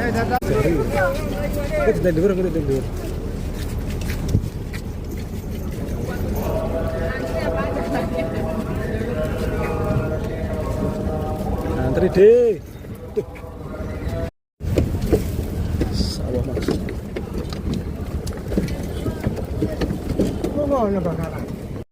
Kita tidur, kita tidur. Antri deh. Sawah masuk. Ngono bakaran.